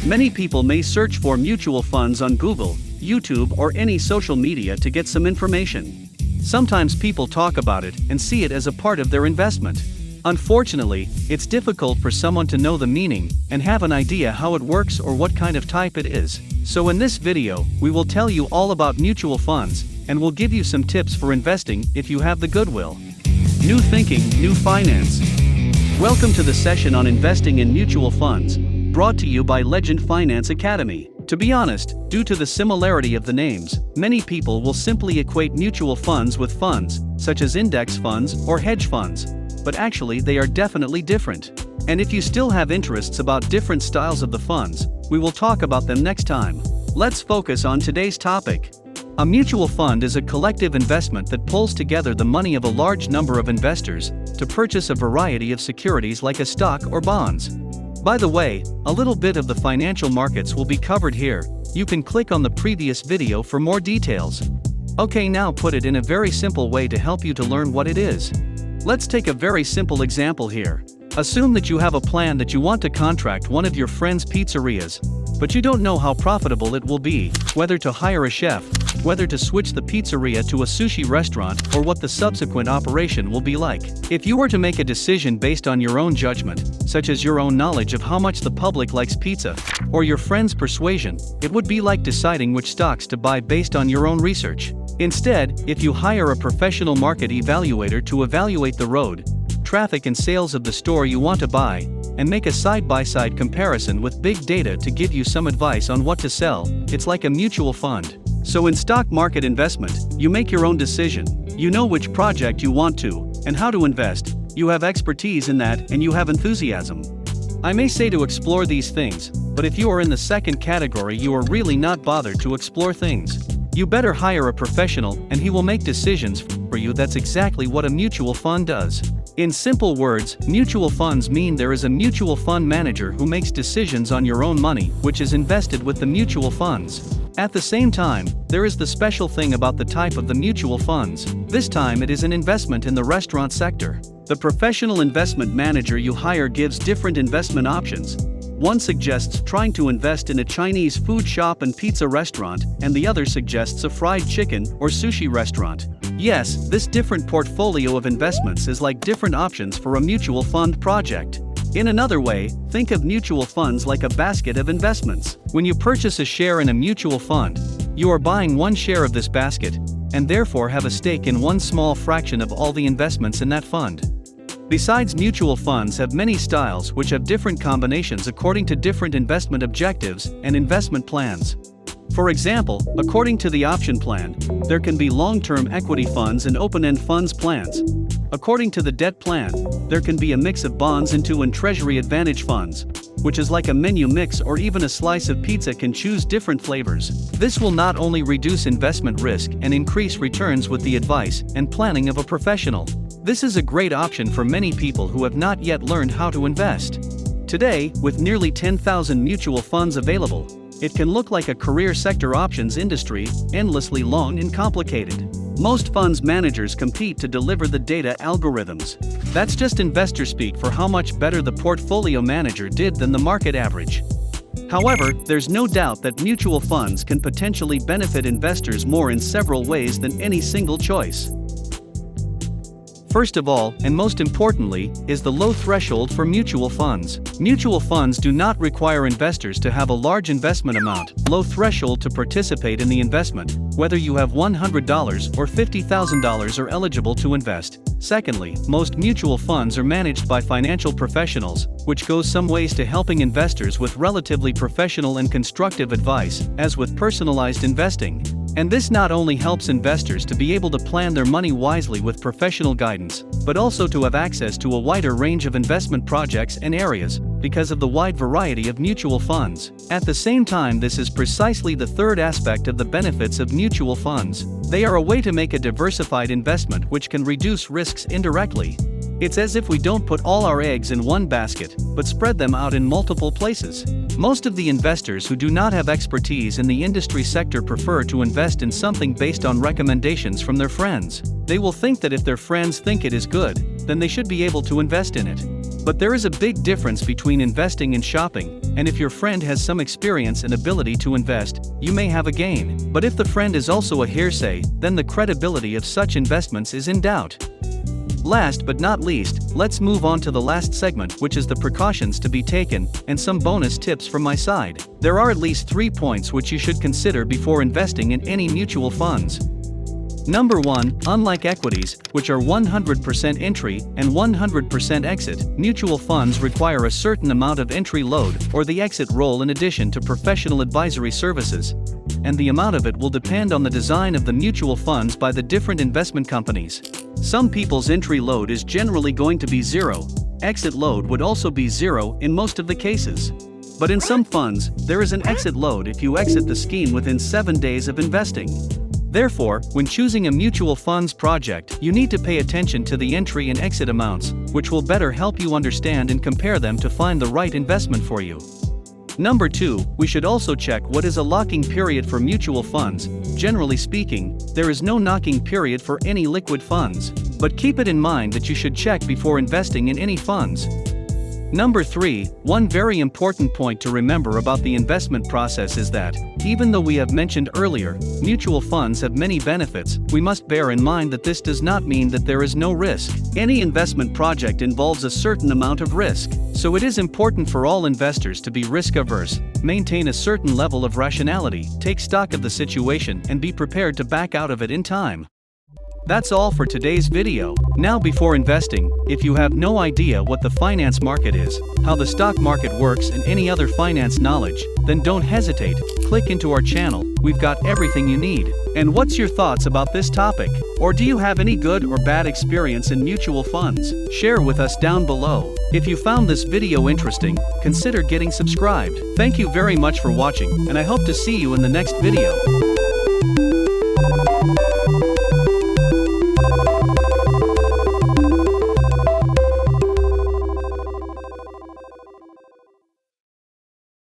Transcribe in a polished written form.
Many people may search for mutual funds on Google, YouTube, or any social media to get some information. Sometimes people talk about it and see it as a part of their investment. Unfortunately, it's difficult for someone to know the meaning and have an idea how it works or what kind of type it is. So in this video, we will tell you all about mutual funds, and we'll give you some tips for investing if you have the goodwill. New thinking, new finance. Welcome to the session on investing in mutual funds, brought to you by Legend Finance Academy. To be honest, due to the similarity of the names, many people will simply equate mutual funds with funds, such as index funds or hedge funds. But actually they are definitely different. And if you still have interests about different styles of the funds, we will talk about them next time. Let's focus on today's topic. A mutual fund is a collective investment that pulls together the money of a large number of investors to purchase a variety of securities like a stock or bonds. By the way, a little bit of the financial markets will be covered here. You can click on the previous video for more details. Okay, now put it in a very simple way to help you to learn what it is. Let's take a very simple example here. Assume that you have a plan that you want to contract one of your friend's pizzerias, but you don't know how profitable it will be, whether to hire a chef, whether to switch the pizzeria to a sushi restaurant, or what the subsequent operation will be like. If you were to make a decision based on your own judgment, such as your own knowledge of how much the public likes pizza, or your friend's persuasion, it would be like deciding which stocks to buy based on your own research. Instead, if you hire a professional market evaluator to evaluate the road, traffic and sales of the store you want to buy, and make a side-by-side comparison with big data to give you some advice on what to sell, it's like a mutual fund. So in stock market investment, you make your own decision, you know which project you want to, and how to invest, you have expertise in that, and you have enthusiasm. I may say to explore these things, but if you are in the second category, you are really not bothered to explore things. You better hire a professional and he will make decisions for you. That's exactly what a mutual fund does. In simple words, mutual funds mean there is a mutual fund manager who makes decisions on your own money, which is invested with the mutual funds. At the same time, there is the special thing about the type of the mutual funds. This time it is an investment in the restaurant sector. The professional investment manager you hire gives different investment options. One suggests trying to invest in a Chinese food shop and pizza restaurant, and the other suggests a fried chicken or sushi restaurant. Yes, this different portfolio of investments is like different options for a mutual fund project. In another way, think of mutual funds like a basket of investments. When you purchase a share in a mutual fund, you are buying one share of this basket, and therefore have a stake in one small fraction of all the investments in that fund. Besides, mutual funds have many styles which have different combinations according to different investment objectives and investment plans. For example, according to the option plan, there can be long-term equity funds and open-end funds plans. According to the debt plan, there can be a mix of bonds into and treasury advantage funds, which is like a menu mix, or even a slice of pizza can choose different flavors. This will not only reduce investment risk and increase returns with the advice and planning of a professional. This is a great option for many people who have not yet learned how to invest. Today, with nearly 10,000 mutual funds available, it can look like a career sector options industry, endlessly long and complicated. Most funds managers compete to deliver the data algorithms. That's just investor speak for how much better the portfolio manager did than the market average. However, there's no doubt that mutual funds can potentially benefit investors more in several ways than any single choice. First of all, and most importantly, is the low threshold for mutual funds. Mutual funds do not require investors to have a large investment amount. Low threshold to participate in the investment. Whether you have $100 or $50,000 are eligible to invest. Secondly, most mutual funds are managed by financial professionals, which goes some ways to helping investors with relatively professional and constructive advice, as with personalized investing. And this not only helps investors to be able to plan their money wisely with professional guidance, but also to have access to a wider range of investment projects and areas, because of the wide variety of mutual funds. At the same time, this is precisely the third aspect of the benefits of mutual funds. They are a way to make a diversified investment which can reduce risks indirectly. It's as if we don't put all our eggs in one basket, but spread them out in multiple places. Most of the investors who do not have expertise in the industry sector prefer to invest in something based on recommendations from their friends. They will think that if their friends think it is good, then they should be able to invest in it. But there is a big difference between investing and shopping, and if your friend has some experience and ability to invest, you may have a gain. But if the friend is also a hearsay, then the credibility of such investments is in doubt. Last but not least, let's move on to the last segment, which is the precautions to be taken, and some bonus tips from my side. There are at least 3 points which you should consider before investing in any mutual funds. Number 1, unlike equities, which are 100% entry and 100% exit, mutual funds require a certain amount of entry load or the exit role in addition to professional advisory services. And the amount of it will depend on the design of the mutual funds by the different investment companies. Some people's entry load is generally going to be 0. Exit load would also be 0 in most of the cases. But in some funds, there is an exit load if you exit the scheme within 7 days of investing. Therefore, when choosing a mutual funds project, you need to pay attention to the entry and exit amounts, which will better help you understand and compare them to find the right investment for you. Number 2, we should also check what is a locking period for mutual funds. Generally speaking, there is no locking period for any liquid funds, but keep it in mind that you should check before investing in any funds. Number 3, one very important point to remember about the investment process is that, even though we have mentioned earlier, mutual funds have many benefits, we must bear in mind that this does not mean that there is no risk. Any investment project involves a certain amount of risk, so it is important for all investors to be risk-averse, maintain a certain level of rationality, take stock of the situation and be prepared to back out of it in time. That's all for today's video. Now before investing, if you have no idea what the finance market is, how the stock market works and any other finance knowledge, then don't hesitate, click into our channel, we've got everything you need. And what's your thoughts about this topic? Or do you have any good or bad experience in mutual funds? Share with us down below. If you found this video interesting, consider getting subscribed. Thank you very much for watching, and I hope to see you in the next video.